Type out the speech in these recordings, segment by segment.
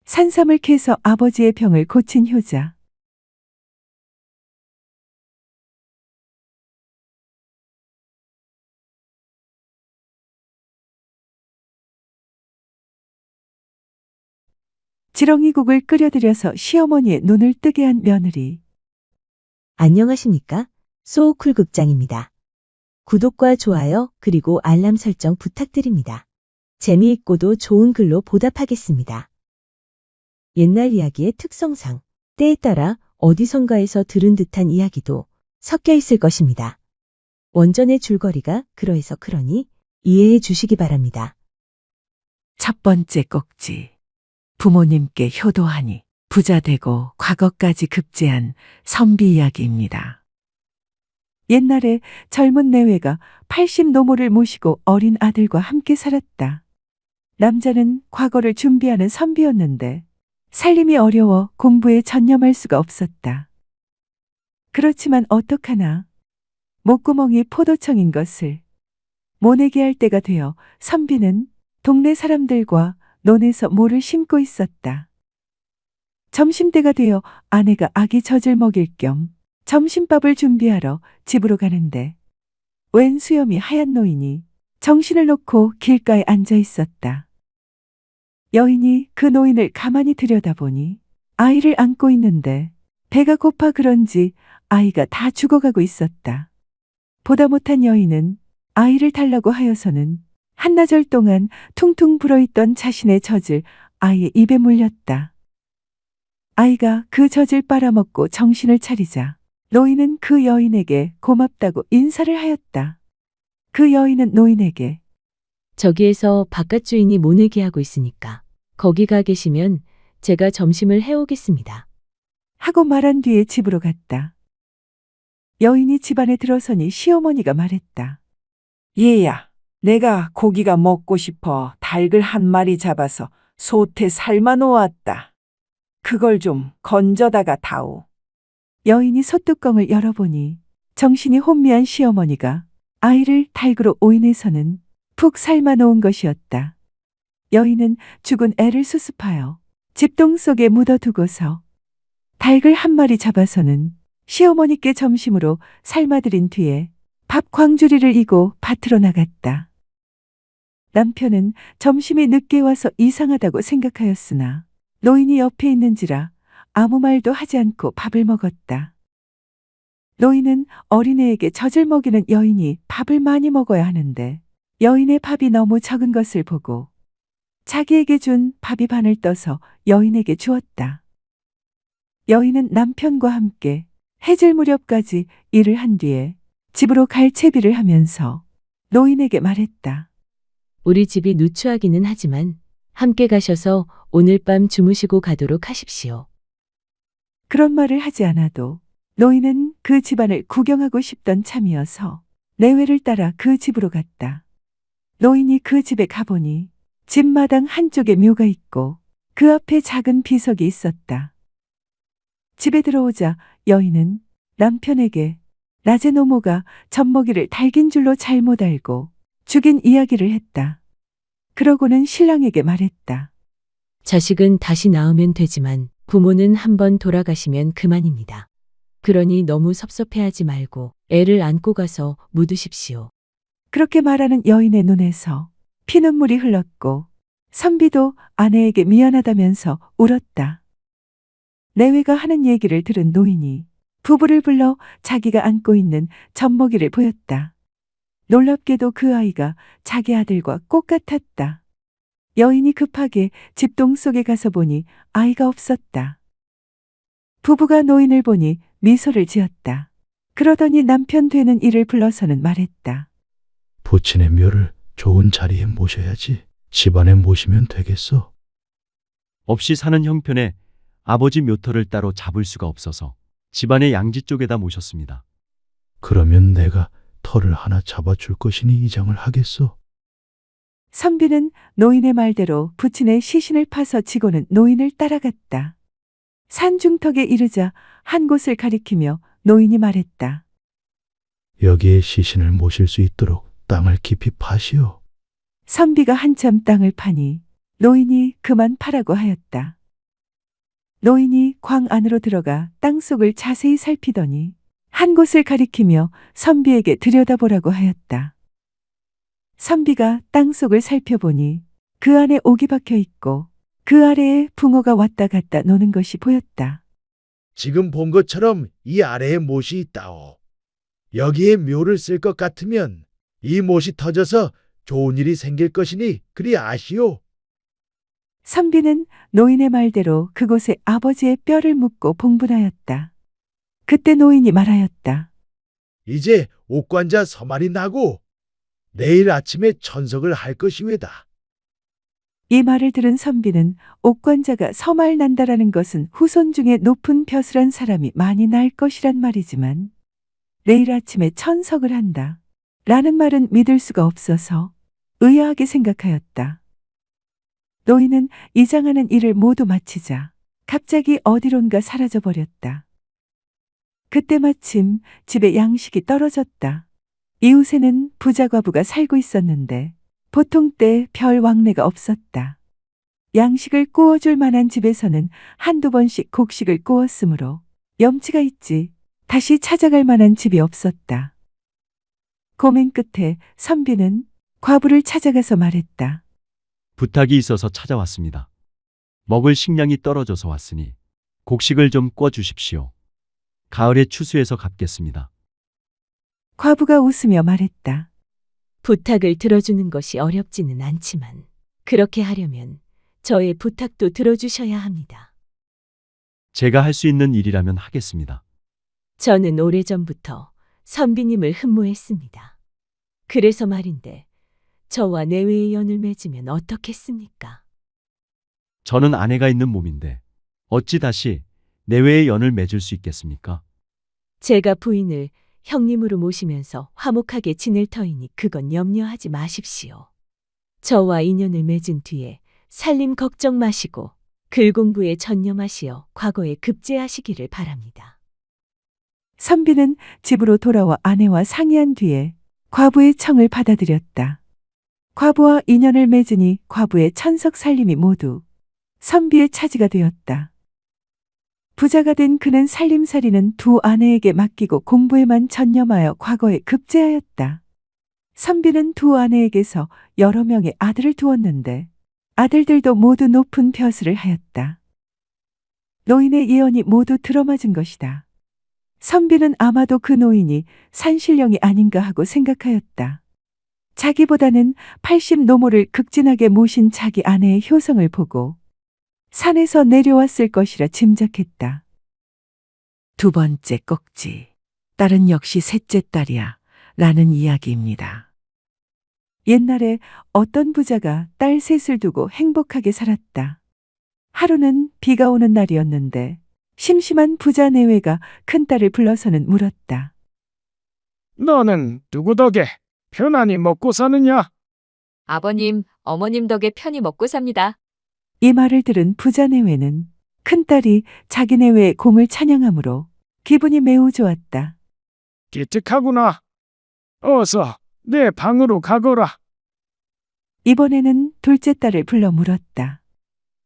산삼을 캐서 아버지의 병을 고친 효자. 지렁이국을 끓여들여서 시어머니의 눈을 뜨게 한 며느리. 안녕하십니까? 소우쿨극장입니다. 구독과 좋아요 그리고 알람 설정 부탁드립니다. 재미있고도 좋은 글로 보답하겠습니다. 옛날 이야기의 특성상 때에 따라 어디선가에서 들은 듯한 이야기도 섞여 있을 것입니다. 원전의 줄거리가 그러해서 그러니 이해해 주시기 바랍니다. 첫 번째 꼭지. 부모님께 효도하니 부자되고 과거까지 급제한 선비 이야기입니다. 옛날에 젊은 내외가 80 노모를 모시고 어린 아들과 함께 살았다. 남자는 과거를 준비하는 선비였는데 살림이 어려워 공부에 전념할 수가 없었다. 그렇지만 어떡하나 목구멍이 포도청인 것을 모내게 할 때가 되어 선비는 동네 사람들과 논에서 모를 심고 있었다. 점심때가 되어 아내가 아기 젖을 먹일 겸 점심밥을 준비하러 집으로 가는데 웬 수염이 하얀 노인이 정신을 놓고 길가에 앉아 있었다. 여인이 그 노인을 가만히 들여다보니 아이를 안고 있는데 배가 고파 그런지 아이가 다 죽어가고 있었다. 보다 못한 여인은 아이를 달라고 하여서는 한나절 동안 퉁퉁 불어있던 자신의 젖을 아이의 입에 물렸다. 아이가 그 젖을 빨아먹고 정신을 차리자 노인은 그 여인에게 고맙다고 인사를 하였다. 그 여인은 노인에게 저기에서 바깥 주인이 모내기 하고 있으니까 거기 가 계시면 제가 점심을 해오겠습니다. 하고 말한 뒤에 집으로 갔다. 여인이 집 안에 들어서니 시어머니가 말했다. 얘야, 내가 고기가 먹고 싶어 닭을 한 마리 잡아서 솥에 삶아 놓았다. 그걸 좀 건져다가 다오. 여인이 솥뚜껑을 열어보니 정신이 혼미한 시어머니가 아이를 닭으로 오인해서는 푹 삶아 놓은 것이었다. 여인은 죽은 애를 수습하여 집동 속에 묻어두고서 닭을 한 마리 잡아서는 시어머니께 점심으로 삶아들인 뒤에 밥 광주리를 이고 밭으로 나갔다. 남편은 점심이 늦게 와서 이상하다고 생각하였으나 노인이 옆에 있는지라 아무 말도 하지 않고 밥을 먹었다. 노인은 어린애에게 젖을 먹이는 여인이 밥을 많이 먹어야 하는데 여인의 밥이 너무 적은 것을 보고 자기에게 준 밥이 반을 떠서 여인에게 주었다. 여인은 남편과 함께 해질 무렵까지 일을 한 뒤에 집으로 갈 채비를 하면서 노인에게 말했다. 우리 집이 누추하기는 하지만 함께 가셔서 오늘 밤 주무시고 가도록 하십시오. 그런 말을 하지 않아도 노인은 그 집안을 구경하고 싶던 참이어서 내외를 따라 그 집으로 갔다. 노인이 그 집에 가보니 집 마당 한쪽에 묘가 있고 그 앞에 작은 비석이 있었다. 집에 들어오자 여인은 남편에게 낮에 노모가 젖먹이를 닭인 줄로 잘못 알고 죽인 이야기를 했다. 그러고는 신랑에게 말했다. 자식은 다시 낳으면 되지만 부모는 한번 돌아가시면 그만입니다. 그러니 너무 섭섭해하지 말고 애를 안고 가서 묻으십시오. 그렇게 말하는 여인의 눈에서 피눈물이 흘렀고 선비도 아내에게 미안하다면서 울었다. 내외가 하는 얘기를 들은 노인이 부부를 불러 자기가 안고 있는 젖먹이를 보였다. 놀랍게도 그 아이가 자기 아들과 꼭 같았다. 여인이 급하게 집동 속에 가서 보니 아이가 없었다. 부부가 노인을 보니 미소를 지었다. 그러더니 남편 되는 이를 불러서는 말했다. 부친의 묘를 좋은 자리에 모셔야지. 집안에 모시면 되겠어. 없이 사는 형편에 아버지 묘터를 따로 잡을 수가 없어서 집안의 양지 쪽에다 모셨습니다. 그러면 내가 터를 하나 잡아줄 것이니 이장을 하겠어. 선비는 노인의 말대로 부친의 시신을 파서 지고는 노인을 따라갔다. 산중턱에 이르자 한 곳을 가리키며 노인이 말했다. 여기에 시신을 모실 수 있도록 땅을 깊이 파시오. 선비가 한참 땅을 파니 노인이 그만 파라고 하였다. 노인이 광 안으로 들어가 땅속을 자세히 살피더니 한 곳을 가리키며 선비에게 들여다보라고 하였다. 선비가 땅속을 살펴보니 그 안에 옥이 박혀 있고 그 아래에 붕어가 왔다 갔다 노는 것이 보였다. 지금 본 것처럼 이 아래에 못이 있다오. 여기에 묘를 쓸 것 같으면 이 못이 터져서 좋은 일이 생길 것이니 그리 아시오. 선비는 노인의 말대로 그곳에 아버지의 뼈를 묻고 봉분하였다. 그때 노인이 말하였다. 이제 옥관자 서말이 나고 내일 아침에 천석을 할 것이외다. 이 말을 들은 선비는 옥관자가 서말 난다라는 것은 후손 중에 높은 벼슬한 사람이 많이 날 것이란 말이지만 내일 아침에 천석을 한다 라는 말은 믿을 수가 없어서 의아하게 생각하였다. 노인은 이장하는 일을 모두 마치자 갑자기 어디론가 사라져버렸다. 그때 마침 집에 양식이 떨어졌다. 이웃에는 부자 과부가 살고 있었는데 보통 때 별 왕래가 없었다. 양식을 구워줄 만한 집에서는 한두 번씩 곡식을 구웠으므로 염치가 있지 다시 찾아갈 만한 집이 없었다. 고민 끝에 선비는 과부를 찾아가서 말했다. 부탁이 있어서 찾아왔습니다. 먹을 식량이 떨어져서 왔으니 곡식을 좀 꿔 주십시오. 가을에 추수해서 갚겠습니다. 과부가 웃으며 말했다. 부탁을 들어주는 것이 어렵지는 않지만 그렇게 하려면 저의 부탁도 들어주셔야 합니다. 제가 할 수 있는 일이라면 하겠습니다. 저는 오래전부터 선비님을 흠모했습니다. 그래서 말인데 저와 내외의 연을 맺으면 어떻겠습니까? 저는 아내가 있는 몸인데 어찌 다시 내외의 연을 맺을 수 있겠습니까? 제가 부인을 형님으로 모시면서 화목하게 지낼 터이니 그건 염려하지 마십시오. 저와 인연을 맺은 뒤에 살림 걱정 마시고 글 공부에 전념하시어 과거에 급제하시기를 바랍니다. 선비는 집으로 돌아와 아내와 상의한 뒤에 과부의 청을 받아들였다. 과부와 인연을 맺으니 과부의 천석 살림이 모두 선비의 차지가 되었다. 부자가 된 그는 살림살이는 두 아내에게 맡기고 공부에만 전념하여 과거에 급제하였다. 선비는 두 아내에게서 여러 명의 아들을 두었는데 아들들도 모두 높은 벼슬을 하였다. 노인의 예언이 모두 들어맞은 것이다. 선비는 아마도 그 노인이 산신령이 아닌가 하고 생각하였다. 자기보다는 80 노모를 극진하게 모신 자기 아내의 효성을 보고 산에서 내려왔을 것이라 짐작했다. 두 번째 꼭지. 딸은 역시 셋째 딸이야. 라는 이야기입니다. 옛날에 어떤 부자가 딸 셋을 두고 행복하게 살았다. 하루는 비가 오는 날이었는데 심심한 부자 내외가 큰딸을 불러서는 물었다. 너는 누구 덕에 편안히 먹고 사느냐? 아버님, 어머님 덕에 편히 먹고 삽니다. 이 말을 들은 부자 내외는 큰딸이 자기 내외의 공을 찬양하므로 기분이 매우 좋았다. 기특하구나. 어서 내 방으로 가거라. 이번에는 둘째 딸을 불러 물었다.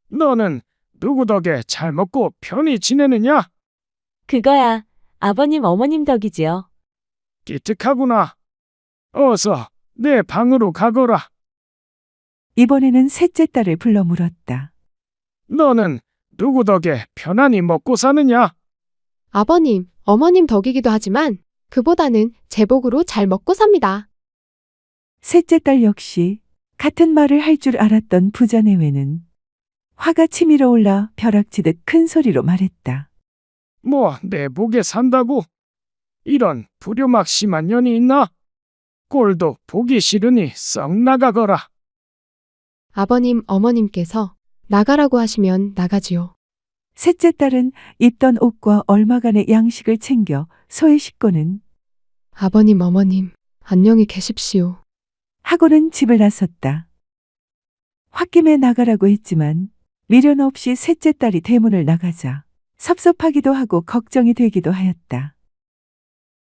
너는 누구 덕에 잘 먹고 편히 지내느냐? 그거야 아버님 어머님 덕이지요. 기특하구나. 어서 내 방으로 가거라. 이번에는 셋째 딸을 불러 물었다. 너는 누구 덕에 편안히 먹고 사느냐? 아버님, 어머님 덕이기도 하지만 그보다는 제복으로 잘 먹고 삽니다. 셋째 딸 역시 같은 말을 할 줄 알았던 부자 내외는 화가 치밀어 올라 벼락치듯 큰 소리로 말했다. 뭐 내 복에 산다고? 이런 불효막심한 년이 있나? 꼴도 보기 싫으니 썩 나가거라. 아버님, 어머님께서 나가라고 하시면 나가지요. 셋째 딸은 입던 옷과 얼마간의 양식을 챙겨 소에 싣고는 아버님, 어머님, 안녕히 계십시오. 하고는 집을 나섰다. 홧김에 나가라고 했지만 미련 없이 셋째 딸이 대문을 나가자 섭섭하기도 하고 걱정이 되기도 하였다.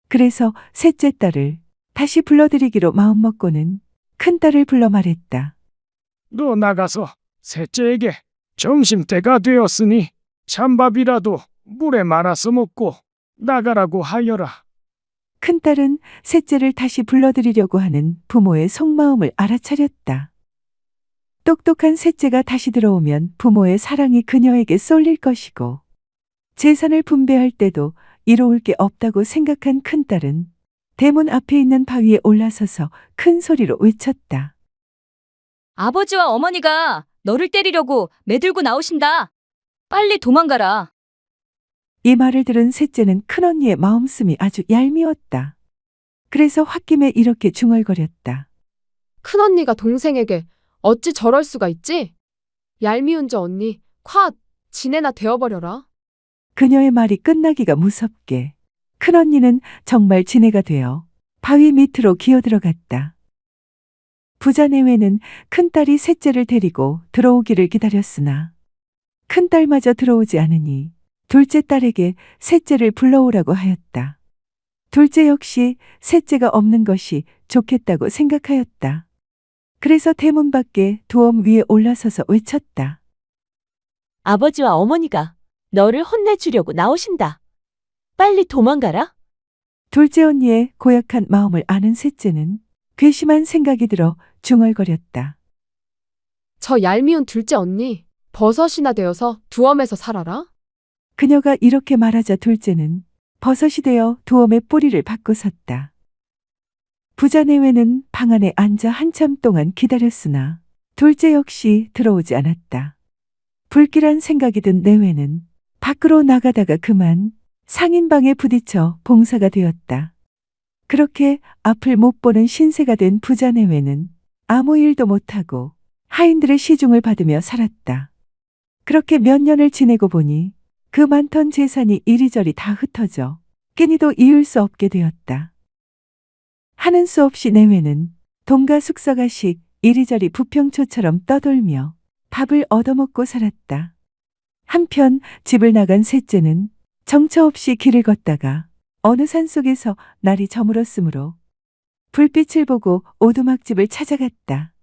그래서 셋째 딸을 다시 불러들이기로 마음먹고는 큰딸을 불러 말했다. 너 나가서 셋째에게 점심때가 되었으니 찬밥이라도 물에 말아서 먹고 나가라고 하여라. 큰딸은 셋째를 다시 불러들이려고 하는 부모의 속마음을 알아차렸다. 똑똑한 셋째가 다시 들어오면 부모의 사랑이 그녀에게 쏠릴 것이고 재산을 분배할 때도 이로울 게 없다고 생각한 큰딸은 대문 앞에 있는 바위에 올라서서 큰 소리로 외쳤다. 아버지와 어머니가 너를 때리려고 매들고 나오신다. 빨리 도망가라. 이 말을 들은 셋째는 큰언니의 마음씀이 아주 얄미웠다. 그래서 홧김에 이렇게 중얼거렸다. 큰언니가 동생에게 어찌 저럴 수가 있지? 얄미운 저 언니, 콱! 지네나 되어버려라. 그녀의 말이 끝나기가 무섭게 큰언니는 정말 지네가 되어 바위 밑으로 기어들어갔다. 부자 내외는 큰딸이 셋째를 데리고 들어오기를 기다렸으나 큰딸마저 들어오지 않으니 둘째 딸에게 셋째를 불러오라고 하였다. 둘째 역시 셋째가 없는 것이 좋겠다고 생각하였다. 그래서 대문 밖에 두엄 위에 올라서서 외쳤다. 아버지와 어머니가 너를 혼내주려고 나오신다. 빨리 도망가라. 둘째 언니의 고약한 마음을 아는 셋째는 괘씸한 생각이 들어 중얼거렸다. 저 얄미운 둘째 언니, 버섯이나 되어서 두엄에서 살아라. 그녀가 이렇게 말하자 둘째는 버섯이 되어 두엄의 뿌리를 받고 섰다. 부자 내외는 방 안에 앉아 한참 동안 기다렸으나 둘째 역시 들어오지 않았다. 불길한 생각이 든 내외는 밖으로 나가다가 그만 상인방에 부딪혀 봉사가 되었다. 그렇게 앞을 못 보는 신세가 된 부자 내외는 아무 일도 못하고 하인들의 시중을 받으며 살았다. 그렇게 몇 년을 지내고 보니 그 많던 재산이 이리저리 다 흩어져 끼니도 이을 수 없게 되었다. 하는 수 없이 내외는 동가 숙서가식 이리저리 부평초처럼 떠돌며 밥을 얻어먹고 살았다. 한편 집을 나간 셋째는 정처 없이 길을 걷다가 어느 산속에서 날이 저물었으므로 불빛을 보고 오두막집을 찾아갔다.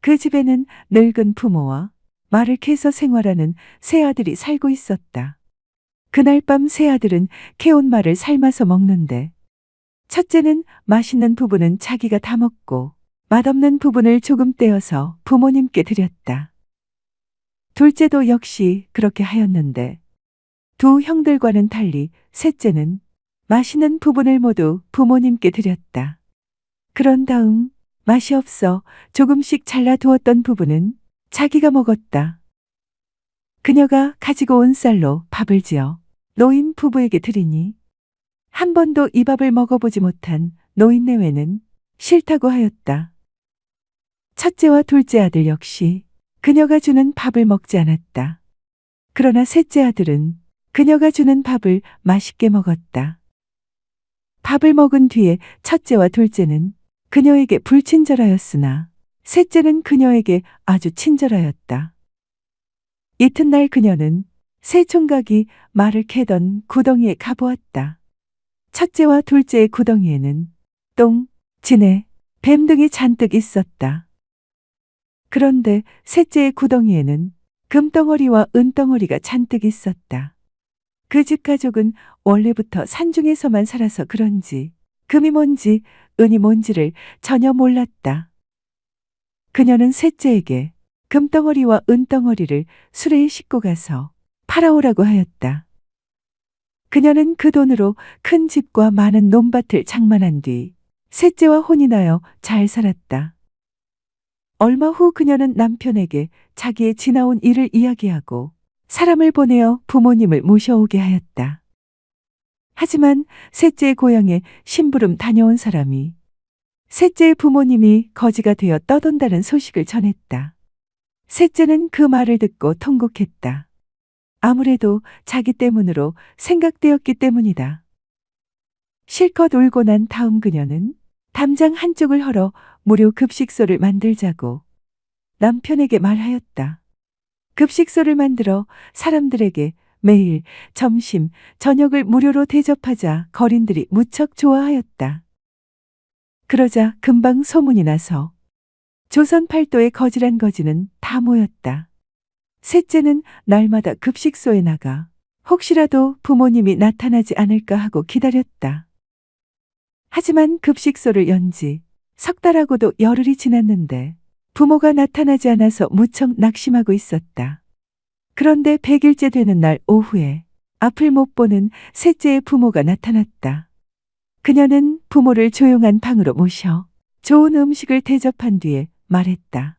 그 집에는 늙은 부모와 말을 캐서 생활하는 세 아들이 살고 있었다. 그날 밤 세 아들은 캐온 말을 삶아서 먹는데 첫째는 맛있는 부분은 자기가 다 먹고 맛없는 부분을 조금 떼어서 부모님께 드렸다. 둘째도 역시 그렇게 하였는데 두 형들과는 달리 셋째는 맛있는 부분을 모두 부모님께 드렸다. 그런 다음 맛이 없어 조금씩 잘라두었던 부분은 자기가 먹었다. 그녀가 가지고 온 쌀로 밥을 지어 노인 부부에게 드리니 한 번도 이 밥을 먹어보지 못한 노인 내외는 싫다고 하였다. 첫째와 둘째 아들 역시 그녀가 주는 밥을 먹지 않았다. 그러나 셋째 아들은 그녀가 주는 밥을 맛있게 먹었다. 밥을 먹은 뒤에 첫째와 둘째는 그녀에게 불친절하였으나 셋째는 그녀에게 아주 친절하였다. 이튿날 그녀는 새 총각이 말을 캐던 구덩이에 가보았다. 첫째와 둘째의 구덩이에는 똥, 진해, 뱀 등이 잔뜩 있었다. 그런데 셋째의 구덩이에는 금덩어리와 은덩어리가 잔뜩 있었다. 그 집 가족은 원래부터 산중에서만 살아서 그런지 금이 뭔지 은이 뭔지를 전혀 몰랐다. 그녀는 셋째에게 금덩어리와 은덩어리를 수레에 싣고 가서 팔아오라고 하였다. 그녀는 그 돈으로 큰 집과 많은 논밭을 장만한 뒤 셋째와 혼이 나여 잘 살았다. 얼마 후 그녀는 남편에게 자기의 지나온 일을 이야기하고 사람을 보내어 부모님을 모셔오게 하였다. 하지만 셋째의 고향에 심부름 다녀온 사람이 셋째의 부모님이 거지가 되어 떠돈다는 소식을 전했다. 셋째는 그 말을 듣고 통곡했다. 아무래도 자기 때문으로 생각되었기 때문이다. 실컷 울고 난 다음 그녀는 담장 한쪽을 헐어 무료 급식소를 만들자고 남편에게 말하였다. 급식소를 만들어 사람들에게 매일 점심, 저녁을 무료로 대접하자 거린들이 무척 좋아하였다. 그러자 금방 소문이 나서 조선 팔도의 거지란 거지는 다 모였다. 셋째는 날마다 급식소에 나가 혹시라도 부모님이 나타나지 않을까 하고 기다렸다. 하지만 급식소를 연 지 석 달하고도 열흘이 지났는데 부모가 나타나지 않아서 무척 낙심하고 있었다. 그런데 100일째 되는 날 오후에 앞을 못 보는 셋째의 부모가 나타났다. 그녀는 부모를 조용한 방으로 모셔 좋은 음식을 대접한 뒤에 말했다.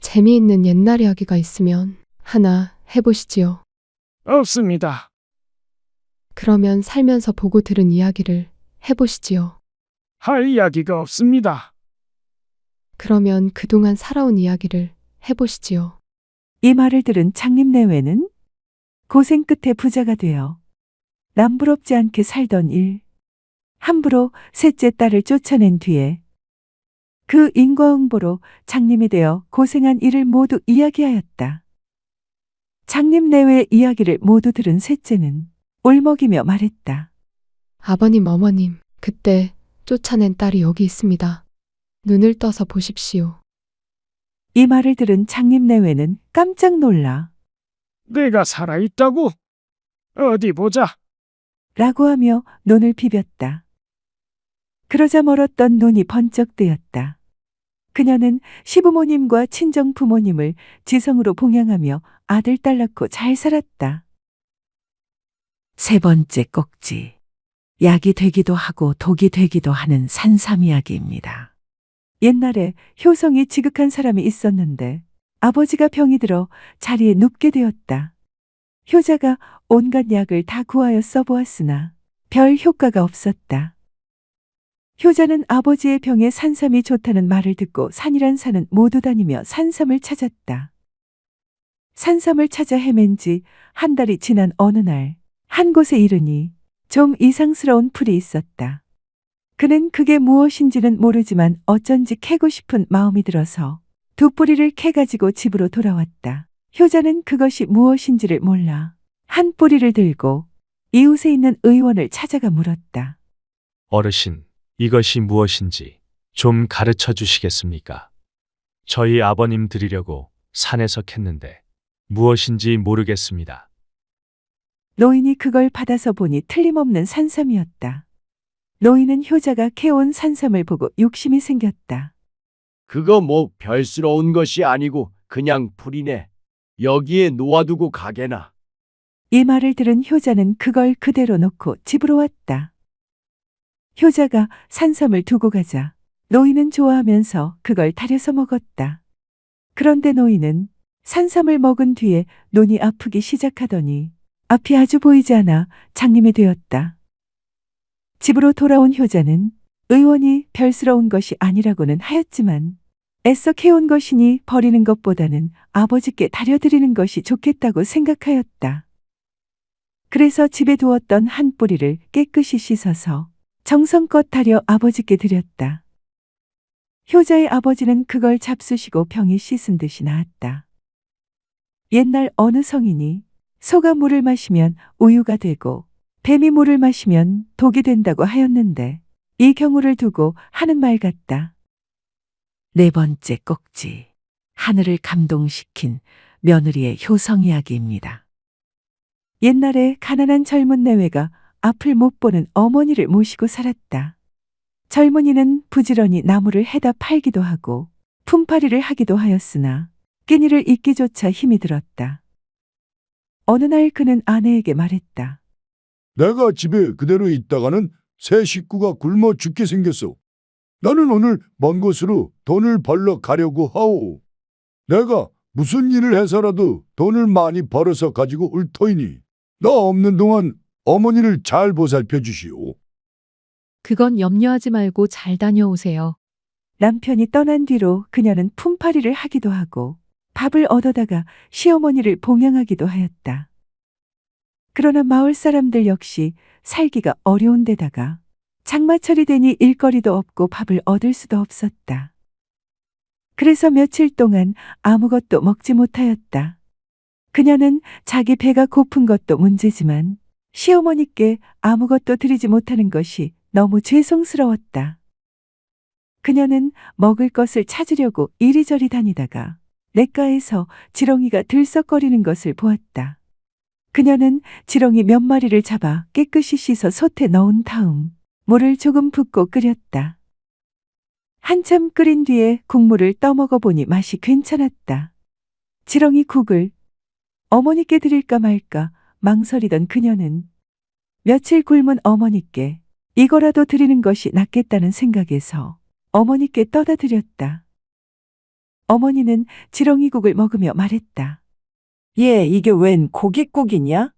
재미있는 옛날 이야기가 있으면 하나 해보시지요. 없습니다. 그러면 살면서 보고 들은 이야기를 해보시지요. 할 이야기가 없습니다. 그러면 그동안 살아온 이야기를 해보시지요. 이 말을 들은 장님 내외는 고생 끝에 부자가 되어 남부럽지 않게 살던 일, 함부로 셋째 딸을 쫓아낸 뒤에 그 인과응보로 장님이 되어 고생한 일을 모두 이야기하였다. 장님 내외의 이야기를 모두 들은 셋째는 울먹이며 말했다. 아버님, 어머님, 그때 쫓아낸 딸이 여기 있습니다. 눈을 떠서 보십시오. 이 말을 들은 장님 내외는 깜짝 놀라 내가 살아있다고? 어디 보자. 라고 하며 눈을 비볐다. 그러자 멀었던 눈이 번쩍 뜨였다. 그녀는 시부모님과 친정 부모님을 지성으로 봉양하며 아들 딸 낳고 잘 살았다. 세 번째 꼭지. 약이 되기도 하고 독이 되기도 하는 산삼 이야기입니다. 옛날에 효성이 지극한 사람이 있었는데 아버지가 병이 들어 자리에 눕게 되었다. 효자가 온갖 약을 다 구하여 써보았으나 별 효과가 없었다. 효자는 아버지의 병에 산삼이 좋다는 말을 듣고 산이란 산은 모두 다니며 산삼을 찾았다. 산삼을 찾아 헤맨 지 한 달이 지난 어느 날 한 곳에 이르니 좀 이상스러운 풀이 있었다. 그는 그게 무엇인지는 모르지만 어쩐지 캐고 싶은 마음이 들어서 두 뿌리를 캐가지고 집으로 돌아왔다. 효자는 그것이 무엇인지를 몰라 한 뿌리를 들고 이웃에 있는 의원을 찾아가 물었다. 어르신, 이것이 무엇인지 좀 가르쳐 주시겠습니까? 저희 아버님 드리려고 산에서 캤는데 무엇인지 모르겠습니다. 노인이 그걸 받아서 보니 틀림없는 산삼이었다. 노인은 효자가 캐온 산삼을 보고 욕심이 생겼다. 그거 뭐 별스러운 것이 아니고 그냥 풀이네. 여기에 놓아두고 가게나. 이 말을 들은 효자는 그걸 그대로 놓고 집으로 왔다. 효자가 산삼을 두고 가자 노인은 좋아하면서 그걸 다려서 먹었다. 그런데 노인은 산삼을 먹은 뒤에 눈이 아프기 시작하더니 앞이 아주 보이지 않아 장님이 되었다. 집으로 돌아온 효자는 의원이 별스러운 것이 아니라고는 하였지만 애써 캐온 것이니 버리는 것보다는 아버지께 다려드리는 것이 좋겠다고 생각하였다. 그래서 집에 두었던 한 뿌리를 깨끗이 씻어서 정성껏 다려 아버지께 드렸다. 효자의 아버지는 그걸 잡수시고 병이 씻은 듯이 나았다. 옛날 어느 성인이 소가 물을 마시면 우유가 되고 뱀이 물을 마시면 독이 된다고 하였는데 이 경우를 두고 하는 말 같다. 네 번째 꼭지. 하늘을 감동시킨 며느리의 효성 이야기입니다. 옛날에 가난한 젊은 내외가 앞을 못 보는 어머니를 모시고 살았다. 젊은이는 부지런히 나무를 해다 팔기도 하고 품팔이를 하기도 하였으나 끼니를 잇기조차 힘이 들었다. 어느 날 그는 아내에게 말했다. 내가 집에 그대로 있다가는 새 식구가 굶어 죽게 생겼어. 나는 오늘 먼 곳으로 돈을 벌러 가려고 하오. 내가 무슨 일을 해서라도 돈을 많이 벌어서 가지고 올 터이니 나 없는 동안 어머니를 잘 보살펴 주시오. 그건 염려하지 말고 잘 다녀오세요. 남편이 떠난 뒤로 그녀는 품팔이를 하기도 하고 밥을 얻어다가 시어머니를 봉양하기도 하였다. 그러나 마을 사람들 역시 살기가 어려운 데다가 장마철이 되니 일거리도 없고 밥을 얻을 수도 없었다. 그래서 며칠 동안 아무것도 먹지 못하였다. 그녀는 자기 배가 고픈 것도 문제지만 시어머니께 아무것도 드리지 못하는 것이 너무 죄송스러웠다. 그녀는 먹을 것을 찾으려고 이리저리 다니다가 냇가에서 지렁이가 들썩거리는 것을 보았다. 그녀는 지렁이 몇 마리를 잡아 깨끗이 씻어 솥에 넣은 다음 물을 조금 붓고 끓였다. 한참 끓인 뒤에 국물을 떠먹어 보니 맛이 괜찮았다. 지렁이 국을 어머니께 드릴까 말까 망설이던 그녀는 며칠 굶은 어머니께 이거라도 드리는 것이 낫겠다는 생각에서 어머니께 떠다 드렸다. 어머니는 지렁이국을 먹으며 말했다. 얘, 이게 웬 고깃국이냐?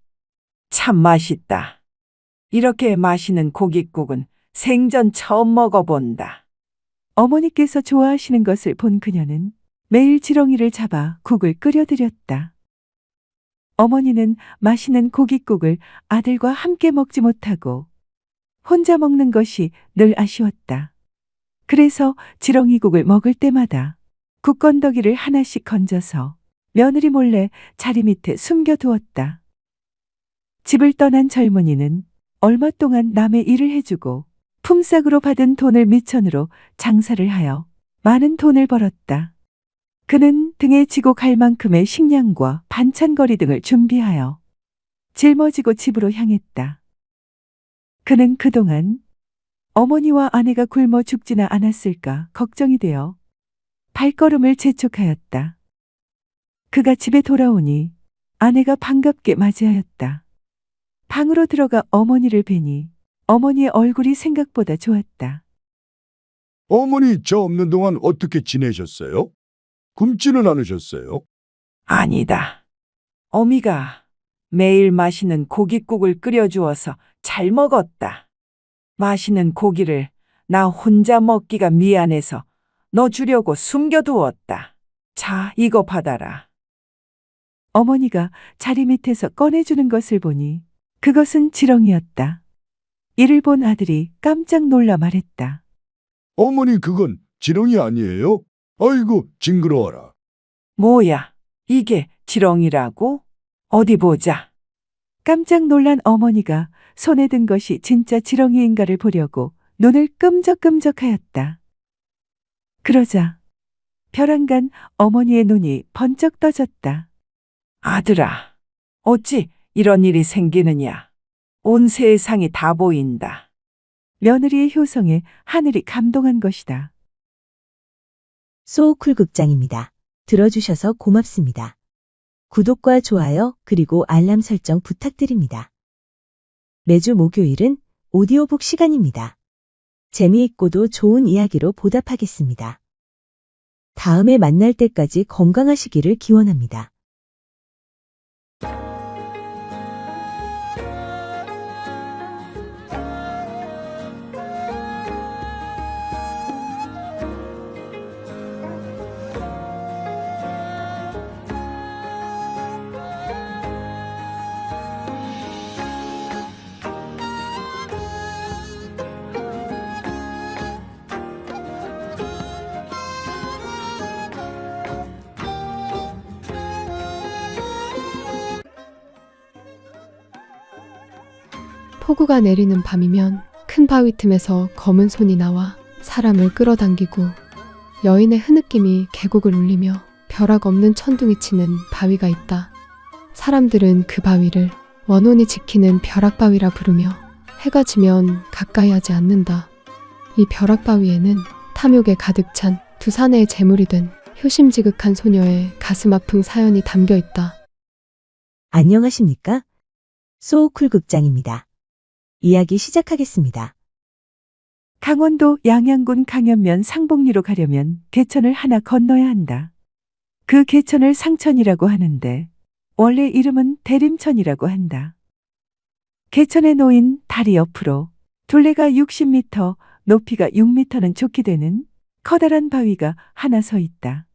참 맛있다. 이렇게 맛있는 고깃국은 생전 처음 먹어본다. 어머니께서 좋아하시는 것을 본 그녀는 매일 지렁이를 잡아 국을 끓여드렸다. 어머니는 맛있는 고깃국을 아들과 함께 먹지 못하고 혼자 먹는 것이 늘 아쉬웠다. 그래서 지렁이국을 먹을 때마다 국건더기를 하나씩 건져서 며느리 몰래 자리 밑에 숨겨두었다. 집을 떠난 젊은이는 얼마 동안 남의 일을 해주고 품삯으로 받은 돈을 미천으로 장사를 하여 많은 돈을 벌었다. 그는 등에 지고 갈 만큼의 식량과 반찬거리 등을 준비하여 짊어지고 집으로 향했다. 그는 그동안 어머니와 아내가 굶어 죽지나 않았을까 걱정이 되어 발걸음을 재촉하였다. 그가 집에 돌아오니 아내가 반갑게 맞이하였다. 방으로 들어가 어머니를 뵈니 어머니의 얼굴이 생각보다 좋았다. 어머니 저 없는 동안 어떻게 지내셨어요? 굶지는 않으셨어요? 아니다. 어미가 매일 맛있는 고깃국을 끓여주어서 잘 먹었다. 맛있는 고기를 나 혼자 먹기가 미안해서 너 주려고 숨겨두었다. 자, 이거 받아라. 어머니가 자리 밑에서 꺼내주는 것을 보니 그것은 지렁이였다. 이를 본 아들이 깜짝 놀라 말했다. 어머니 그건 지렁이 아니에요? 아이고 징그러워라. 뭐야, 이게 지렁이라고? 어디 보자. 깜짝 놀란 어머니가 손에 든 것이 진짜 지렁이인가를 보려고 눈을 끔적끔적하였다. 그러자 벼랑간 어머니의 눈이 번쩍 떠졌다. 아들아, 어찌 이런 일이 생기느냐. 온 세상이 다 보인다. 며느리의 효성에 하늘이 감동한 것이다. 소우쿨 극장입니다. 들어주셔서 고맙습니다. 구독과 좋아요 그리고 알람 설정 부탁드립니다. 매주 목요일은 오디오북 시간입니다. 재미있고도 좋은 이야기로 보답하겠습니다. 다음에 만날 때까지 건강하시기를 기원합니다. 폭우가 내리는 밤이면 큰 바위 틈에서 검은 손이 나와 사람을 끌어당기고 여인의 흐느낌이 계곡을 울리며 벼락 없는 천둥이 치는 바위가 있다. 사람들은 그 바위를 원혼이 지키는 벼락바위라 부르며 해가 지면 가까이 하지 않는다. 이 벼락바위에는 탐욕에 가득 찬 두 사내의 제물이 된 효심지극한 소녀의 가슴 아픈 사연이 담겨 있다. 안녕하십니까? 소우쿨 극장입니다. 이야기 시작하겠습니다. 강원도 양양군 강연면 상복리로 가려면 개천을 하나 건너야 한다. 그 개천을 상천이라고 하는데 원래 이름은 대림천이라고 한다. 개천에 놓인 다리 옆으로 둘레가 60m, 높이가 6m는 좋게 되는 커다란 바위가 하나 서 있다.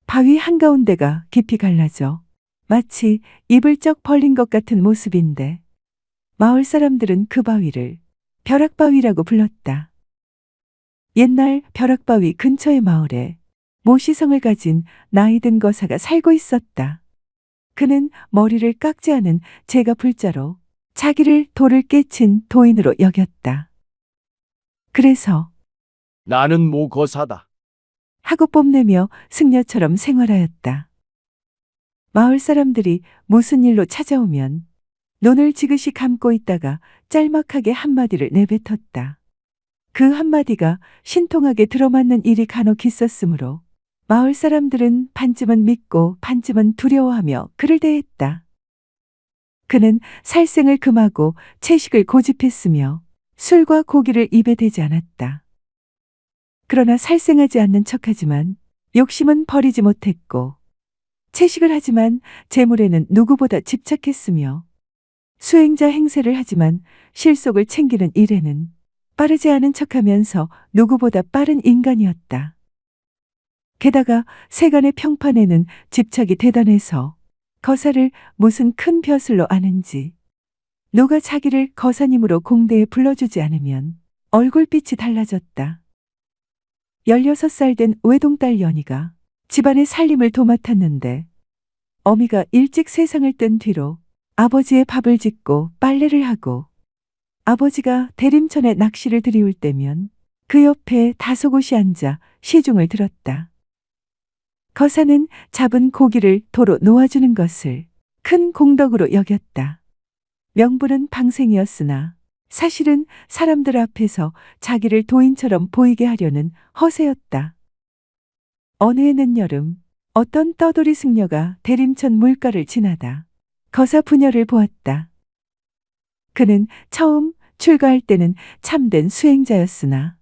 바위 한가운데가 깊이 갈라져 마치 입을 쩍 벌린 것 같은 모습인데 마을 사람들은 그 바위를 벼락바위라고 불렀다. 옛날 벼락바위 근처의 마을에 모시성을 가진 나이든 거사가 살고 있었다. 그는 머리를 깎지 않은 제가 불자로 자기를 돌을 깨친 도인으로 여겼다. 그래서 나는 모거사다. 하고 뽐내며 승려처럼 생활하였다. 마을 사람들이 무슨 일로 찾아오면 눈을 지그시 감고 있다가 짤막하게 한마디를 내뱉었다. 그 한마디가 신통하게 들어맞는 일이 간혹 있었으므로 마을 사람들은 반쯤은 믿고 반쯤은 두려워하며 그를 대했다. 그는 살생을 금하고 채식을 고집했으며 술과 고기를 입에 대지 않았다. 그러나 살생하지 않는 척하지만 욕심은 버리지 못했고 채식을 하지만 재물에는 누구보다 집착했으며 수행자 행세를 하지만 실속을 챙기는 일에는 빠르지 않은 척하면서 누구보다 빠른 인간이었다. 게다가 세간의 평판에는 집착이 대단해서 거사를 무슨 큰 벼슬로 아는지 누가 자기를 거사님으로 공대에 불러주지 않으면 얼굴빛이 달라졌다. 16살 된 외동딸 연희가 집안의 살림을 도맡았는데 어미가 일찍 세상을 뜬 뒤로 아버지의 밥을 짓고 빨래를 하고 아버지가 대림천에 낚시를 들이울 때면 그 옆에 다소곳이 앉아 시중을 들었다. 거사는 잡은 고기를 도로 놓아주는 것을 큰 공덕으로 여겼다. 명분은 방생이었으나 사실은 사람들 앞에서 자기를 도인처럼 보이게 하려는 허세였다. 어느 해 늦여름 어떤 떠돌이 승려가 대림천 물가를 지나다 거사 부녀를 보았다. 그는 처음 출가할 때는 참된 수행자였으나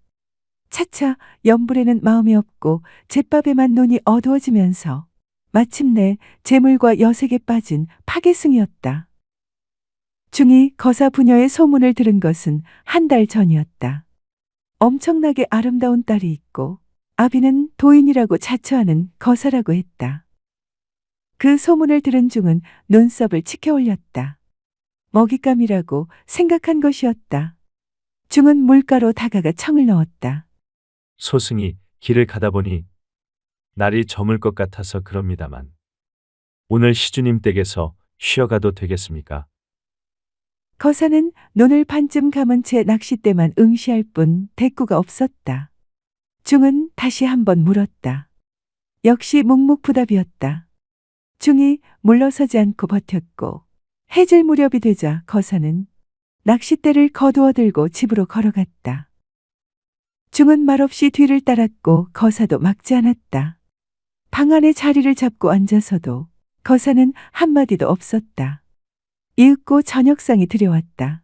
차차 염불에는 마음이 없고 잿밥에만 눈이 어두워지면서 마침내 재물과 여색에 빠진 파괴승이었다. 중이 거사 부녀의 소문을 들은 것은 한 달 전이었다. 엄청나게 아름다운 딸이 있고 아비는 도인이라고 자처하는 거사라고 했다. 그 소문을 들은 중은 눈썹을 치켜 올렸다. 먹잇감이라고 생각한 것이었다. 중은 물가로 다가가 청을 넣었다. 소승이 길을 가다 보니 날이 저물 것 같아서 그럽니다만 오늘 시주님 댁에서 쉬어가도 되겠습니까? 거사는 눈을 반쯤 감은 채 낚싯대만 응시할 뿐 대꾸가 없었다. 중은 다시 한번 물었다. 역시 묵묵부답이었다. 중이 물러서지 않고 버텼고 해질 무렵이 되자 거사는 낚싯대를 거두어 들고 집으로 걸어갔다. 중은 말없이 뒤를 따랐고 거사도 막지 않았다. 방 안에 자리를 잡고 앉아서도 거사는 한마디도 없었다. 이윽고 저녁상이 들여왔다.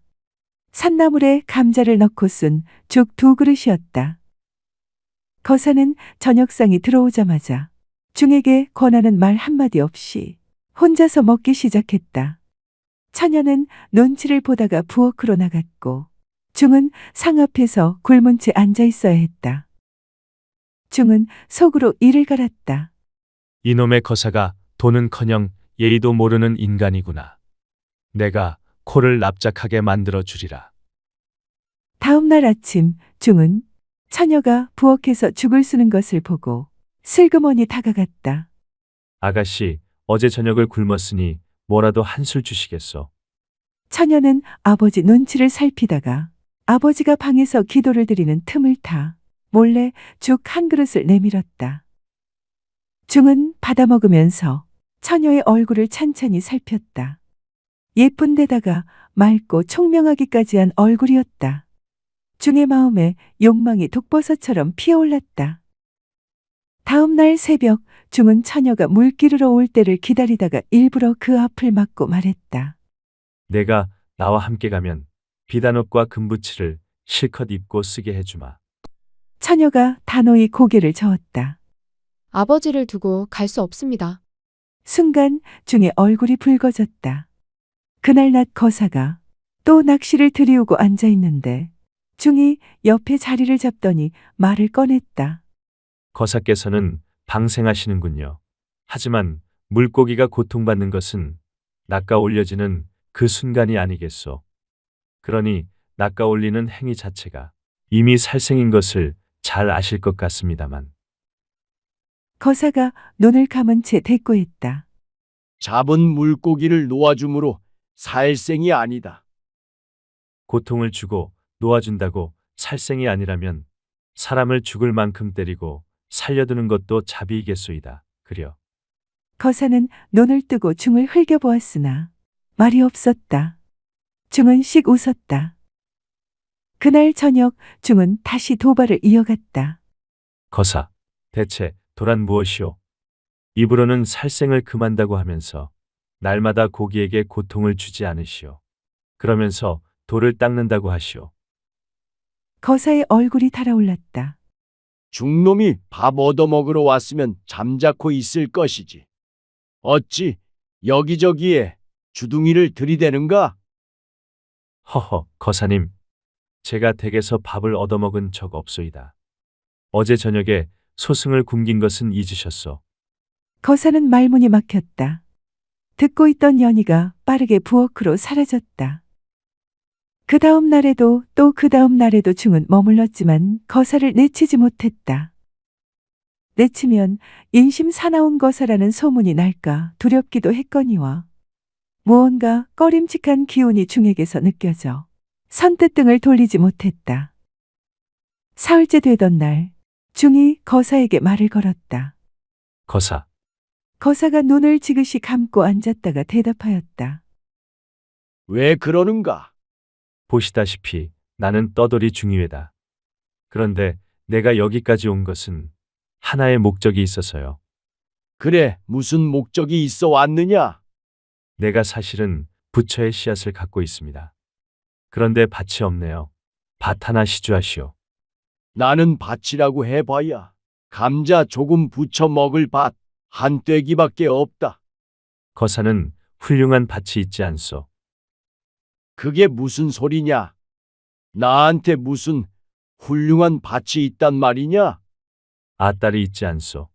산나물에 감자를 넣고 쓴 죽 2그릇이었다. 거사는 저녁상이 들어오자마자 중에게 권하는 말 한마디 없이 혼자서 먹기 시작했다. 처녀는 눈치를 보다가 부엌으로 나갔고 중은 상 앞에서 굶은 채 앉아 있어야 했다. 중은 속으로 이를 갈았다. 이놈의 거사가 돈은커녕 예의도 모르는 인간이구나. 내가 코를 납작하게 만들어 주리라. 다음 날 아침 중은 처녀가 부엌에서 죽을 쓰는 것을 보고 슬그머니 다가갔다. 아가씨, 어제 저녁을 굶었으니 뭐라도 한술 주시겠소. 처녀는 아버지 눈치를 살피다가 아버지가 방에서 기도를 드리는 틈을 타 몰래 죽 1그릇을 내밀었다. 중은 받아먹으면서 처녀의 얼굴을 찬찬히 살폈다. 예쁜 데다가 맑고 총명하기까지 한 얼굴이었다. 중의 마음에 욕망이 독버섯처럼 피어올랐다. 다음 날 새벽 중은 처녀가 물기르러 올 때를 기다리다가 일부러 그 앞을 막고 말했다. 내가 나와 함께 가면 비단옷과 금부치를 실컷 입고 쓰게 해주마. 처녀가 단호히 고개를 저었다. 아버지를 두고 갈 수 없습니다. 순간 중의 얼굴이 붉어졌다. 그날 낮 거사가 또 낚시를 들이우고 앉아 있는데 중이 옆에 자리를 잡더니 말을 꺼냈다. 거사께서는 방생하시는군요. 하지만 물고기가 고통받는 것은 낚아 올려지는 그 순간이 아니겠소. 그러니 낚아 올리는 행위 자체가 이미 살생인 것을 잘 아실 것 같습니다만. 거사가 눈을 감은 채 대꾸했다. 잡은 물고기를 놓아줌으로 살생이 아니다. 고통을 주고 놓아준다고 살생이 아니라면 사람을 죽을 만큼 때리고 살려두는 것도 자비이겠소이다. 그려. 거사는 눈을 뜨고 중을 흘겨보았으나 말이 없었다. 중은 씩 웃었다. 그날 저녁 중은 다시 도발을 이어갔다. 거사, 대체 도란 무엇이오? 입으로는 살생을 금한다고 하면서 날마다 고기에게 고통을 주지 않으시오. 그러면서 돌을 닦는다고 하시오. 거사의 얼굴이 달아올랐다. 중놈이 밥 얻어먹으러 왔으면 잠자코 있을 것이지. 어찌 여기저기에 주둥이를 들이대는가? 허허, 거사님. 제가 댁에서 밥을 얻어먹은 적 없소이다. 어제 저녁에 소승을 굶긴 것은 잊으셨소. 거사는 말문이 막혔다. 듣고 있던 연희가 빠르게 부엌으로 사라졌다. 그 다음 날에도 또 그 다음 날에도 중은 머물렀지만 거사를 내치지 못했다. 내치면 인심 사나운 거사라는 소문이 날까 두렵기도 했거니와 무언가 꺼림칙한 기운이 중에게서 느껴져 선뜻 등을 돌리지 못했다. 사흘째 되던 날 중이 거사에게 말을 걸었다. 거사, 거사가 눈을 지그시 감고 앉았다가 대답하였다. 왜 그러는가? 보시다시피 나는 떠돌이 중이외다. 그런데 내가 여기까지 온 것은 하나의 목적이 있어서요. 그래, 무슨 목적이 있어 왔느냐? 내가 사실은 부처의 씨앗을 갖고 있습니다. 그런데 밭이 없네요. 밭 하나 시주하시오. 나는 밭이라고 해봐야 감자 조금 부쳐 먹을 밭 한 떼기밖에 없다. 거사는 훌륭한 밭이 있지 않소. 그게 무슨 소리냐? 나한테 무슨 훌륭한 밭이 있단 말이냐? 아딸이 있지 않소.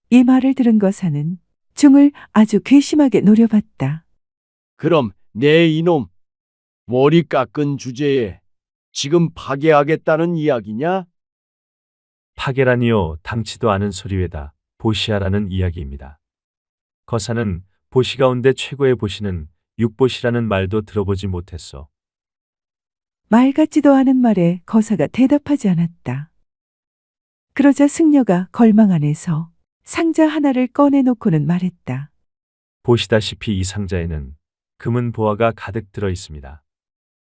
이 말을 들은 거사는 중을 아주 괘씸하게 노려봤다. 그럼 내 이놈 머리 깎은 주제에 지금 파괴하겠다는 이야기냐? 파괴라니요, 당치도 않은 소리외다. 보시하라는 이야기입니다. 거사는 보시 가운데 최고의 보시는 육보시라는 말도 들어보지 못했소. 말 같지도 않은 말에 거사가 대답하지 않았다. 그러자 승려가 걸망 안에서 상자 하나를 꺼내놓고는 말했다. 보시다시피 이 상자에는 금은 보화가 가득 들어 있습니다.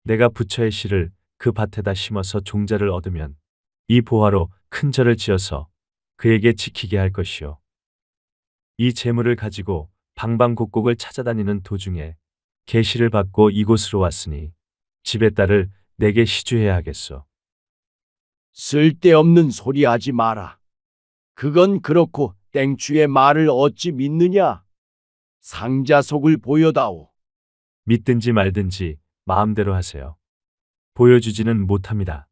내가 부처의 씨를 그 밭에다 심어서 종자를 얻으면 이 보화로 큰 절을 지어서 그에게 지키게 할 것이요. 이 재물을 가지고 방방곡곡을 찾아다니는 도중에 계시를 받고 이곳으로 왔으니 집의 딸을 내게 시주해야 하겠소. 쓸데없는 소리 하지 마라. 그건 그렇고 땡추의 말을 어찌 믿느냐? 상자 속을 보여다오. 믿든지 말든지 마음대로 하세요. 보여주지는 못합니다.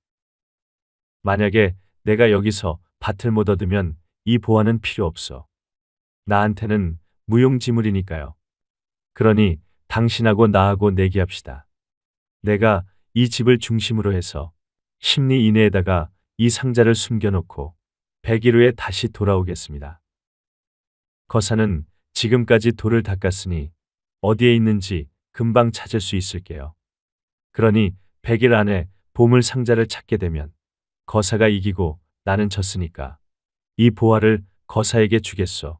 만약에 내가 여기서 밭을 못 얻으면 이 보화는 필요 없어. 나한테는 무용지물이니까요. 그러니 당신하고 나하고 내기합시다. 내가 이 집을 중심으로 해서 10리 이내에다가 이 상자를 숨겨놓고 100일 후에 다시 돌아오겠습니다. 거사는 지금까지 돌을 닦았으니 어디에 있는지 금방 찾을 수 있을게요. 그러니 100일 안에 보물 상자를 찾게 되면 거사가 이기고 나는 졌으니까 이 보화를 거사에게 주겠소.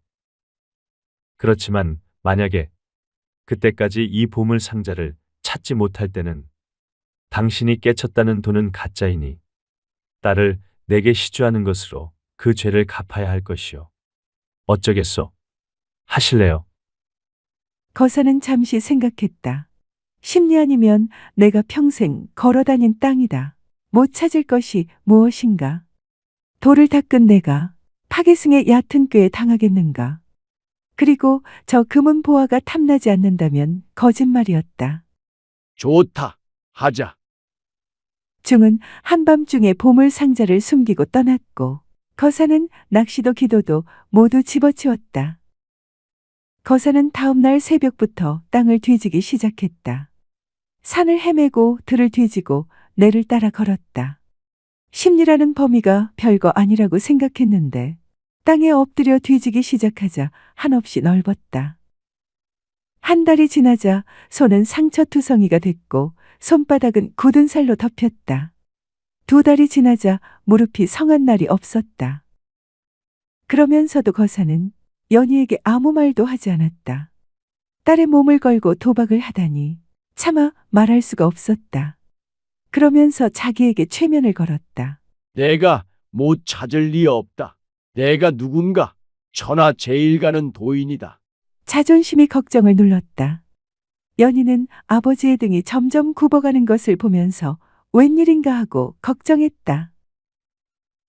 그렇지만 만약에 그때까지 이 보물 상자를 찾지 못할 때는 당신이 깨쳤다는 돈은 가짜이니 딸을 내게 시주하는 것으로 그 죄를 갚아야 할 것이요. 어쩌겠소? 하실래요? 거사는 잠시 생각했다. 10리 아니면 내가 평생 걸어다닌 땅이다. 못 찾을 것이 무엇인가? 돌을 닦은 내가 파괴승의 얕은 꾀에 당하겠는가? 그리고 저 금은 보화가 탐나지 않는다면 거짓말이었다. 좋다. 하자. 중은 한밤중에 보물 상자를 숨기고 떠났고 거사는 낚시도 기도도 모두 집어치웠다. 거사는 다음 날 새벽부터 땅을 뒤지기 시작했다. 산을 헤매고 들을 뒤지고 내를 따라 걸었다. 심리라는 범위가 별거 아니라고 생각했는데 땅에 엎드려 뒤지기 시작하자 한없이 넓었다. 한 달이 지나자 손은 상처투성이가 됐고 손바닥은 굳은 살로 덮였다. 2달이 지나자 무릎이 성한 날이 없었다. 그러면서도 거사는 연희에게 아무 말도 하지 않았다. 딸의 몸을 걸고 도박을 하다니 차마 말할 수가 없었다. 그러면서 자기에게 최면을 걸었다. 내가 못 찾을 리 없다. 내가 누군가 천하제일 가는 도인이다. 자존심이 걱정을 눌렀다. 연희는 아버지의 등이 점점 굽어가는 것을 보면서 웬일인가 하고 걱정했다.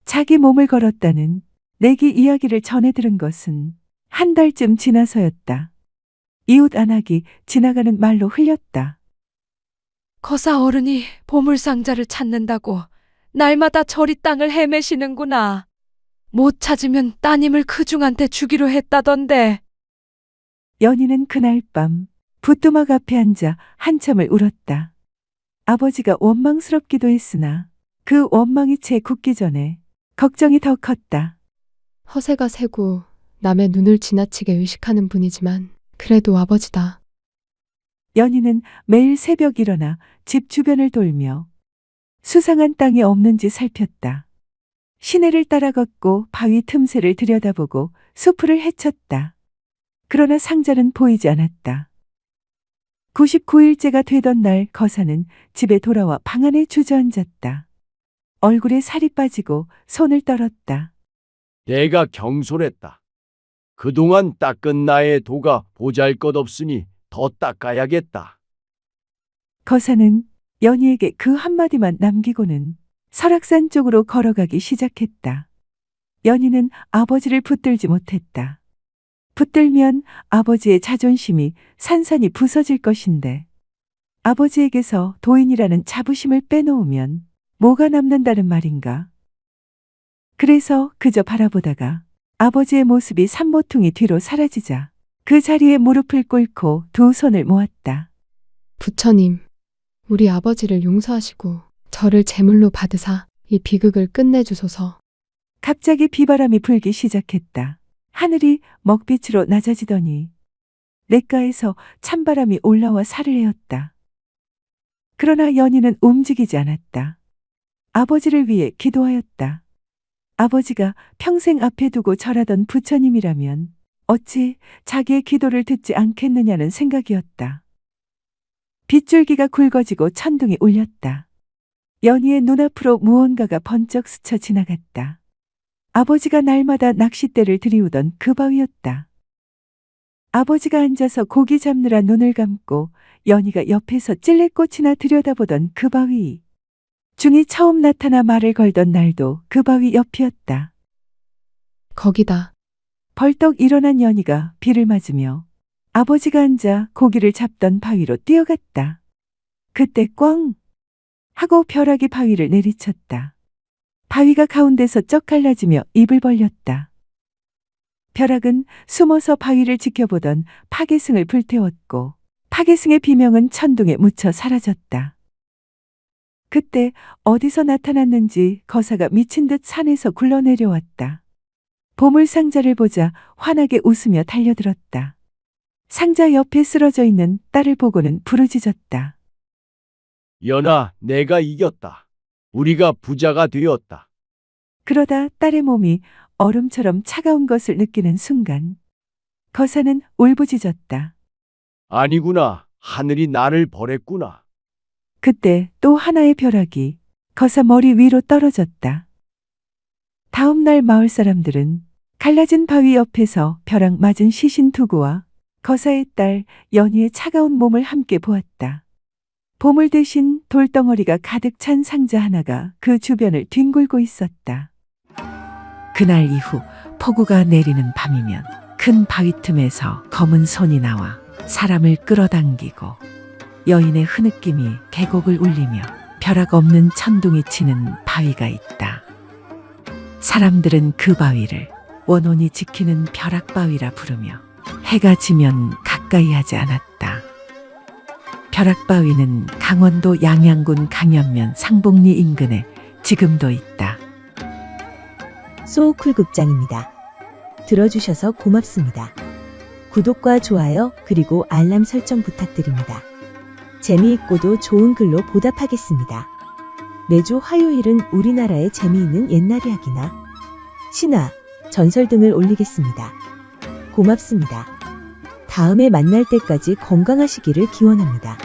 자기 몸을 걸었다는 내기 이야기를 전해 들은 것은 한 달쯤 지나서였다. 이웃 안악이 지나가는 말로 흘렸다. 거사 어른이 보물상자를 찾는다고 날마다 저리 땅을 헤매시는구나. 못 찾으면 따님을 그중한테 주기로 했다던데. 연희는 그날 밤 부뚜막 앞에 앉아 한참을 울었다. 아버지가 원망스럽기도 했으나 그 원망이 채 굳기 전에 걱정이 더 컸다. 허세가 세고 남의 눈을 지나치게 의식하는 분이지만 그래도 아버지다. 연희는 매일 새벽 일어나 집 주변을 돌며 수상한 땅이 없는지 살폈다. 시내를 따라 걷고 바위 틈새를 들여다보고 수풀을 헤쳤다. 그러나 상자는 보이지 않았다. 99일째가 되던 날 거사는 집에 돌아와 방 안에 주저앉았다. 얼굴에 살이 빠지고 손을 떨었다. 내가 경솔했다. 그동안 닦은 나의 도가 보잘것없으니 더 닦아야겠다. 거사는 연희에게 그 한마디만 남기고는 설악산 쪽으로 걸어가기 시작했다. 연희는 아버지를 붙들지 못했다. 붙들면 아버지의 자존심이 산산이 부서질 것인데 아버지에게서 도인이라는 자부심을 빼놓으면 뭐가 남는다는 말인가. 그래서 그저 바라보다가 아버지의 모습이 산모퉁이 뒤로 사라지자 그 자리에 무릎을 꿇고 두 손을 모았다. 부처님, 우리 아버지를 용서하시고 저를 제물로 받으사 이 비극을 끝내주소서. 갑자기 비바람이 불기 시작했다. 하늘이 먹빛으로 낮아지더니 냇가에서 찬바람이 올라와 살을 에웠다. 그러나 연희는 움직이지 않았다. 아버지를 위해 기도하였다. 아버지가 평생 앞에 두고 절하던 부처님이라면 어찌 자기의 기도를 듣지 않겠느냐는 생각이었다. 빗줄기가 굵어지고 천둥이 울렸다. 연희의 눈앞으로 무언가가 번쩍 스쳐 지나갔다. 아버지가 날마다 낚싯대를 들이우던 그 바위였다. 아버지가 앉아서 고기 잡느라 눈을 감고 연희가 옆에서 찔레꽃이나 들여다보던 그 바위. 중이 처음 나타나 말을 걸던 날도 그 바위 옆이었다. 거기다. 벌떡 일어난 연희가 비를 맞으며 아버지가 앉아 고기를 잡던 바위로 뛰어갔다. 그때 꽝! 하고 벼락이 바위를 내리쳤다. 바위가 가운데서 쩍 갈라지며 입을 벌렸다. 벼락은 숨어서 바위를 지켜보던 파계승을 불태웠고 파계승의 비명은 천둥에 묻혀 사라졌다. 그때 어디서 나타났는지 거사가 미친 듯 산에서 굴러내려왔다. 보물상자를 보자 환하게 웃으며 달려들었다. 상자 옆에 쓰러져 있는 딸을 보고는 부르짖었다. 연아, 내가 이겼다. 우리가 부자가 되었다. 그러다 딸의 몸이 얼음처럼 차가운 것을 느끼는 순간 거사는 울부짖었다. 아니구나. 하늘이 나를 버렸구나. 그때 또 하나의 벼락이 거사 머리 위로 떨어졌다. 다음 날 마을 사람들은 갈라진 바위 옆에서 벼락 맞은 시신 투구와 거사의 딸 연희의 차가운 몸을 함께 보았다. 보물 대신 돌덩어리가 가득 찬 상자 하나가 그 주변을 뒹굴고 있었다. 그날 이후 폭우가 내리는 밤이면 큰 바위 틈에서 검은 손이 나와 사람을 끌어당기고 여인의 흐느낌이 계곡을 울리며 벼락 없는 천둥이 치는 바위가 있다. 사람들은 그 바위를 원혼이 지키는 벼락바위라 부르며 해가 지면 가까이 하지 않았다. 벼락바위는 강원도 양양군 강연면 상복리 인근에 지금도 있다. 소쿨극장입니다. 들어주셔서 고맙습니다. 구독과 좋아요 그리고 알람 설정 부탁드립니다. 재미있고도 좋은 글로 보답하겠습니다. 매주 화요일은 우리나라의 재미있는 옛날 이야기나 신화, 전설 등을 올리겠습니다. 고맙습니다. 다음에 만날 때까지 건강하시기를 기원합니다.